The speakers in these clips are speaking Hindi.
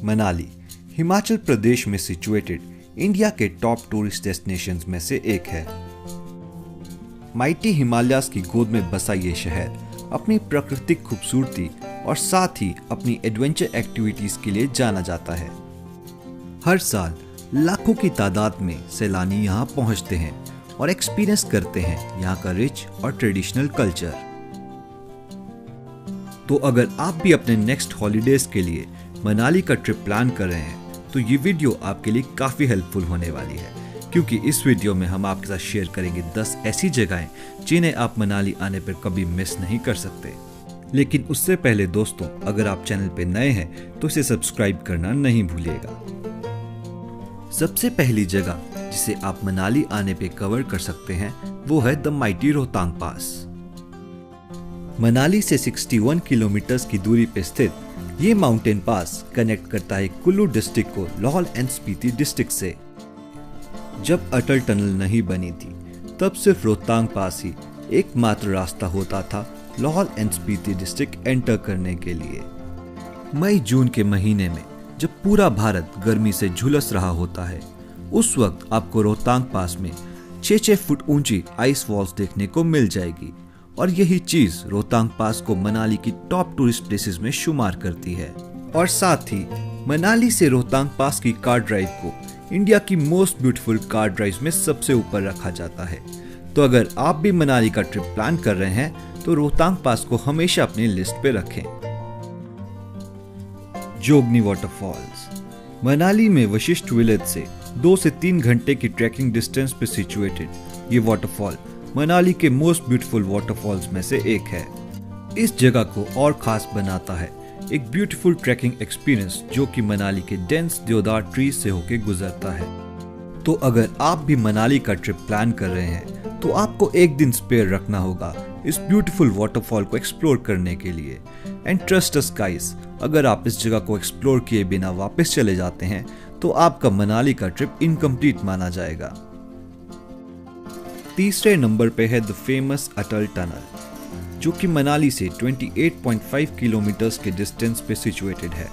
मनाली हिमाचल प्रदेश में सिचुएटेड इंडिया के टॉप टूरिस्ट डेस्टिनेशंस में से एक है। माइटी हिमालयास की गोद में बसा ये शहर अपनी प्राकृतिक खूबसूरती और साथ ही अपनी एडवेंचर एक्टिविटीज के लिए जाना जाता है। हर साल लाखों की तादाद में सैलानी यहाँ पहुँचते हैं और एक्सपीरियंस करते हैं यहाँ का रिच और ट्रेडिशनल कल्चर। तो अगर आप भी अपने नेक्स्ट हॉलीडेज के लिए मनाली का ट्रिप प्लान कर रहे हैं तो ये वीडियो आपके लिए काफ़ी हेल्पफुल होने वाली है, क्योंकि इस वीडियो में हम आपके साथ शेयर करेंगे 10 ऐसी जगहें जिन्हें आप मनाली आने पर कभी मिस नहीं कर सकते। लेकिन उससे पहले दोस्तों, अगर आप चैनल पे नए हैं तो इसे सब्सक्राइब करना नहीं भूलिएगा। सबसे पहली जगह जिसे आप मनाली आने पे कवर कर सकते हैं वो है द माइटी रोहतांग पास। मनाली से 61 किलोमीटर की दूरी पे स्थित ये माउंटेन पास कनेक्ट करता है कुल्लू डिस्ट्रिक्ट को लाहौल एंड स्पीति डिस्ट्रिक्ट से। जब अटल टनल नहीं बनी थी तब सिर्फ रोहतांग पास ही एकमात्र रास्ता होता था Lahaul and Spiti district enter करने के लिए। मई जून के महीने में जब पूरा भारत गर्मी से झुलस रहा होता है, उस वक्त आपको रोहतांग पास में 6-6 फुट ऊंची आइस वॉल्स देखने को मिल जाएगी और यही चीज रोहतांग पास को मनाली की टॉप टूरिस्ट प्लेसेस में शुमार करती है। और साथ ही मनाली से रोहतांग पास की कार ड्राइव को इंडिया की मोस्ट ब्यूटीफुल कार ड्राइव में सबसे ऊपर रखा जाता है। तो अगर आप भी मनाली का ट्रिप प्लान कर रहे हैं तो रोहतांग पास को हमेशा अपनी लिस्ट पे रखें। जोगनी वाटरफॉल्स मनाली में वशिष्ठ विलेज से 2 से 3 घंटे की ट्रैकिंग डिस्टेंस पे सिचुएटेड ये वाटरफॉल मनाली के मोस्ट ब्यूटीफुल वाटरफॉल्स में से एक है। इस जगह को और खास बनाता है एक ब्यूटीफुल ट्रैकिंग एक्सपीरियंस जो कि मनाली के डेंस देवदार ट्रीज से होकर गुजरता है। तो अगर आप भी मनाली का ट्रिप प्लान कर रहे हैं तो आपको एक दिन स्पेयर रखना होगा इस ब्यूटीफुल वाटरफॉल को एक्सप्लोर करने के लिए। एंड ट्रस्ट अस गाइस, अगर आप इस जगह को एक्सप्लोर किए बिना वापस चले जाते हैं तो आपका मनाली का ट्रिप इनकम्प्लीट माना जाएगा। तीसरे नंबर पे है द फेमस अटल टनल, जो कि मनाली से 28.5 किलोमीटर के डिस्टेंस पे सिचुएटेड है।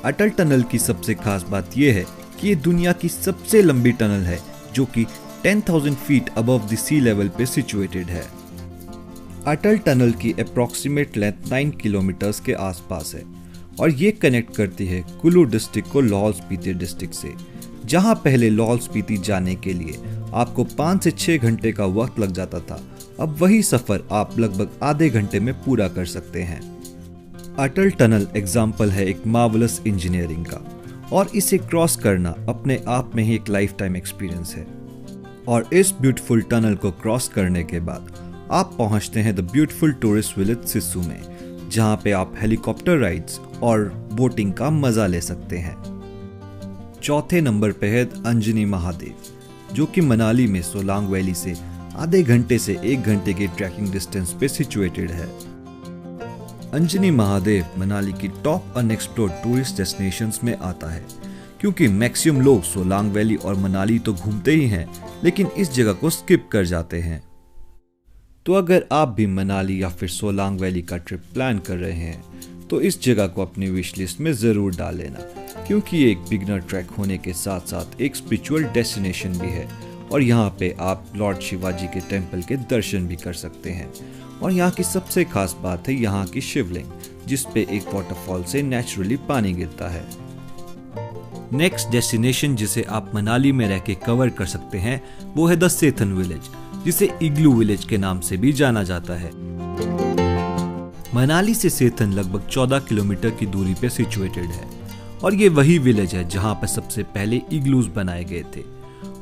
अटल टनल की सबसे खास बात यह है कि ये दुनिया की सबसे लंबी टनल है जो कि 10,000 feet above the sea level पे सिचुएटेड है। अटल टनल की अप्रॉक्सीमेट लेंथ 9 किलोमीटर के आसपास है और ये कनेक्ट करती है कुल्लू डिस्ट्रिक्ट को लाहौल स्पीति डिस्ट्रिक्ट से। जहां पहले लाहौल स्पीति जाने के लिए आपको 5 से 6 घंटे का वक्त लग जाता था, अब वही सफर आप लगभग आधे घंटे में पूरा कर सकते हैं। अटल टनल एग्जाम्पल है एक मार्वलस इंजीनियरिंग का और इसे क्रॉस करना अपने आप में ही एक लाइफ टाइम एक्सपीरियंस है। और इस ब्यूटीफुल टनल को क्रॉस करने के बाद आप पहुंचते हैं the beautiful tourist village Sissu में, जहां पे आप हेलीकॉप्टर राइड्स और बोटिंग का मजा ले सकते हैं। चौथे नंबर पे है अंजनी महादेव, जो कि मनाली में सोलांग वैली से आधे घंटे से 1 घंटे के ट्रैकिंग डिस्टेंस पे सिचुएटेड है। अंजनी महादेव मनाली की टॉप अनएक्सप्लोर्ड टूरिस्ट डेस्टिनेशंस में आता है, क्योंकि मैक्सिमम लोग सोलांग वैली और मनाली तो घूमते ही हैं लेकिन इस जगह को स्किप कर जाते हैं। तो अगर आप भी मनाली या फिर सोलांग वैली का ट्रिप प्लान कर रहे हैं तो इस जगह को अपनी विश लिस्ट में जरूर डाल लेना, क्योंकि ये एक बिगनर ट्रैक होने के साथ साथ एक स्पिरिचुअल डेस्टिनेशन भी है और यहाँ पे आप लॉर्ड शिवाजी के टेम्पल के दर्शन भी कर सकते हैं। और यहाँ की सबसे खास बात है यहाँ की शिवलिंग, जिस पे एक वाटरफॉल से नेचुरली पानी गिरता है। नेक्स्ट डेस्टिनेशन जिसे आप मनाली में रह के कवर कर सकते हैं वो है द सेथन विलेज, जिसे इग्लू विलेज के नाम से भी जाना जाता है। मनाली से सेथन लगभग 14 किलोमीटर की दूरी पे सिचुएटेड है और ये वही विलेज है जहां पर सबसे पहले इग्लूज बनाए गए थे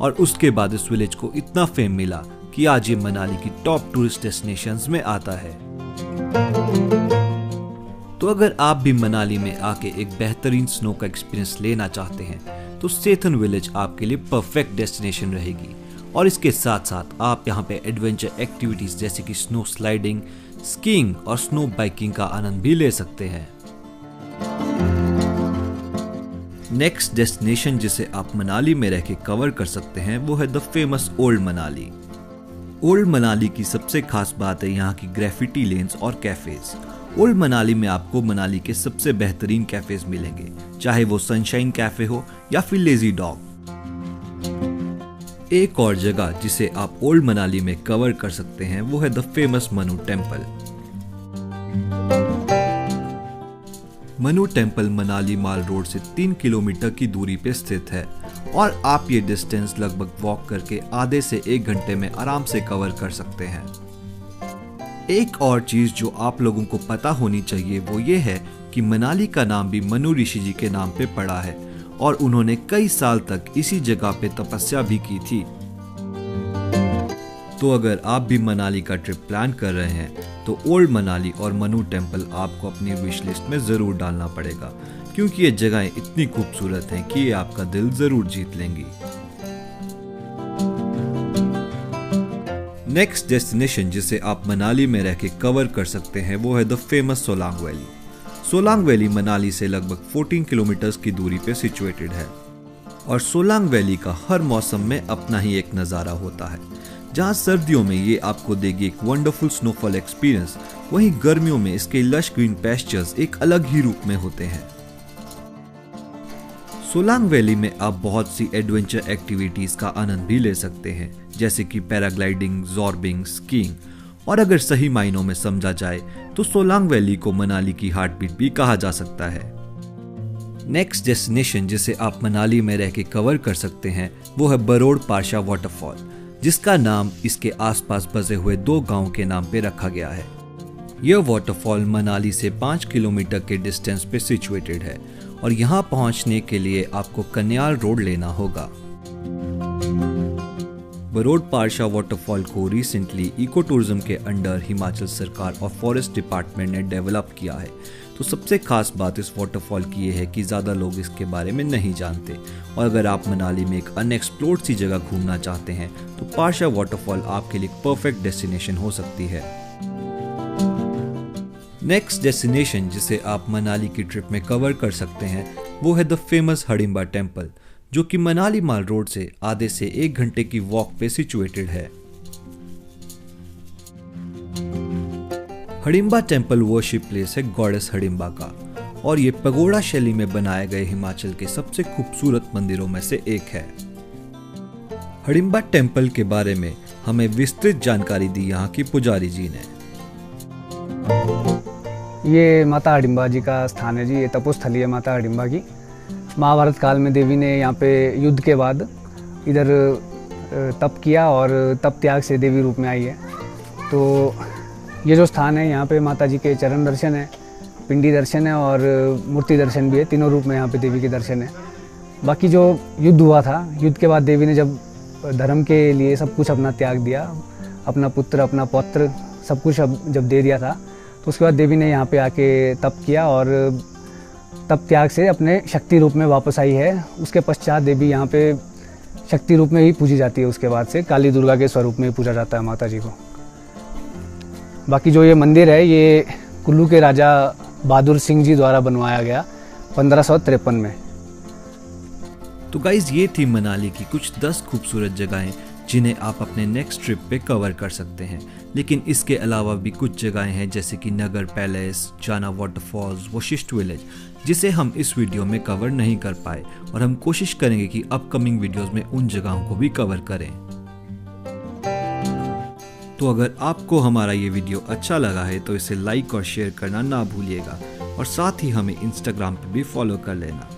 और उसके बाद इस विलेज को इतना फेम मिला कि आज ये मनाली की टॉप टूरिस्ट डेस्टिनेशंस में आता है। तो अगर आप भी मनाली में आके एक बेहतरीन स्नो का एक्सपीरियंस लेना चाहते हैं तो सेथन विलेज आपके लिए परफेक्ट डेस्टिनेशन रहेगी। और इसके साथ साथ आप यहाँ पे एडवेंचर एक्टिविटीज जैसे कि स्नो स्लाइडिंग, स्कीइंग और स्नो बाइकिंग का आनंद भी ले सकते हैं। नेक्स्ट डेस्टिनेशन जिसे आप मनाली में रह के कवर कर सकते हैं वो है the famous old Manali. Old Manali की सबसे खास बात है यहाँ की ग्रेफिटी लेन्स और कैफेज ओल्ड मनाली में आपको मनाली के सबसे बेहतरीन कैफेज मिलेंगे, चाहे वो सनशाइन कैफे हो या फिर लेजी डॉग। एक और जगह जिसे आप ओल्ड मनाली में कवर कर सकते हैं वो है the famous Manu temple. Manu temple Manali mall road से 3 किलोमीटर की दूरी पे स्थित है और आप ये डिस्टेंस लगभग वॉक करके आधे से 1 घंटे में आराम से कवर कर सकते हैं। एक और चीज जो आप लोगों को पता होनी चाहिए वो ये है कि मनाली का नाम भी मनु ऋषि जी के नाम पे पड़ा है और उन्होंने कई साल तक इसी जगह पे तपस्या भी की थी। तो अगर आप भी मनाली का ट्रिप प्लान कर रहे हैं तो ओल्ड मनाली और मनु टेम्पल आपको अपनी विश लिस्ट में जरूर डालना पड़ेगा, क्योंकि ये जगहें इतनी खूबसूरत हैं कि ये आपका दिल जरूर जीत लेंगी। नेक्स्ट डेस्टिनेशन जिसे आप मनाली में रह के कवर कर सकते हैं वो है the famous Solang valley. Solang valley Manali से लगभग 14 किलोमीटर की दूरी पे सिचुएटेड है और सोलांग वैली का हर मौसम में अपना ही एक नज़ारा होता है। जहां सर्दियों में ये आपको देगी एक वंडरफुल स्नोफॉल एक्सपीरियंस, वहीं गर्मियों में इसके लश ग्रीन पैस्चर्स एक अलग ही रूप में होते हैं। सोलांग वैली में आप बहुत सी एडवेंचर एक्टिविटीज का आनंद भी ले सकते हैं, जैसे कि पैराग्लाइडिंग, जॉर्बिंग, स्कीइंग और अगर सही मायनों में समझा जाए तो सोलांग वैली को मनाली की हार्ट बीट भी कहा जा सकता है। नेक्स्ट डेस्टिनेशन जिसे आप मनाली में रह के कवर कर सकते हैं वो है बरोड़ पारशा वाटरफॉल, जिसका नाम इसके आसपास बसे हुए 2 गांव के नाम पे रखा गया है। यह वाटरफॉल मनाली से 5 किलोमीटर के डिस्टेंस पे सिचुएटेड है और यहाँ पहुँचने के लिए आपको कन्याल रोड लेना होगा। बरोड़ पारशा वाटरफॉल को रिसेंटली इको टूरिज्म के अंडर हिमाचल सरकार और फॉरेस्ट डिपार्टमेंट ने डेवलप किया है। तो सबसे खास बात इस वाटरफॉल की यह है कि ज़्यादा लोग इसके बारे में नहीं जानते और अगर आप मनाली में एक अनएक्सप्लोर्ड सी जगह घूमना चाहते हैं तो पारशा वाटरफॉल आपके लिए परफेक्ट डेस्टिनेशन हो सकती है। नेक्स्ट डेस्टिनेशन जिसे आप मनाली की ट्रिप में कवर कर सकते हैं वो है द फेमस हडिम्बा टेम्पल, जो कि मनाली माल रोड से आधे से 1 घंटे की वॉक पे सिचुएटेड है। हडिम्बा टेम्पल वर्शिप प्लेस है गॉडेस हडिम्बा का और ये पगोड़ा शैली में बनाए गए हिमाचल के सबसे खूबसूरत मंदिरों में से एक है। हडिम्बा टेम्पल के बारे में हमें विस्तृत जानकारी दी यहाँ की पुजारी जी ने। ये माता हडिम्बा जी का स्थान है जी, ये तपोस्थली है माता हडिम्बा की। महाभारत काल में देवी ने यहाँ पे युद्ध के बाद इधर तप किया और तप त्याग से देवी रूप में आई है। तो ये जो स्थान है यहाँ पे माता जी के चरण दर्शन है, पिंडी दर्शन है और मूर्ति दर्शन भी है। तीनों रूप में यहाँ पे देवी के दर्शन है। बाकी जो युद्ध हुआ था, युद्ध के बाद देवी ने जब धर्म के लिए सब कुछ अपना त्याग दिया, अपना पुत्र अपना पौत्र सब कुछ जब दे दिया था, तो उसके बाद देवी ने यहाँ पे आके तप किया और तप त्याग से अपने शक्ति रूप में वापस आई है। उसके पश्चात देवी यहाँ पे शक्ति रूप में ही पूजी जाती है। उसके बाद से काली दुर्गा के स्वरूप में ही पूजा जाता है माता जी को। बाकी जो ये मंदिर है ये कुल्लू के राजा बहादुर सिंह जी द्वारा बनवाया गया 1553 में। तो गाइज ये थी मनाली की कुछ 10 खूबसूरत जगहें जिन्हें आप अपने नेक्स्ट ट्रिप पे कवर कर सकते हैं। लेकिन इसके अलावा भी कुछ जगहें हैं जैसे कि नगर पैलेस, जाना वाटरफॉल्स, वशिष्ठ विलेज, जिसे हम इस वीडियो में कवर नहीं कर पाए और हम कोशिश करेंगे कि अपकमिंग वीडियोस में उन जगहों को भी कवर करें। तो अगर आपको हमारा ये वीडियो अच्छा लगा है तो इसे लाइक और शेयर करना ना भूलिएगा और साथ ही हमें इंस्टाग्राम पे भी फॉलो कर लेना।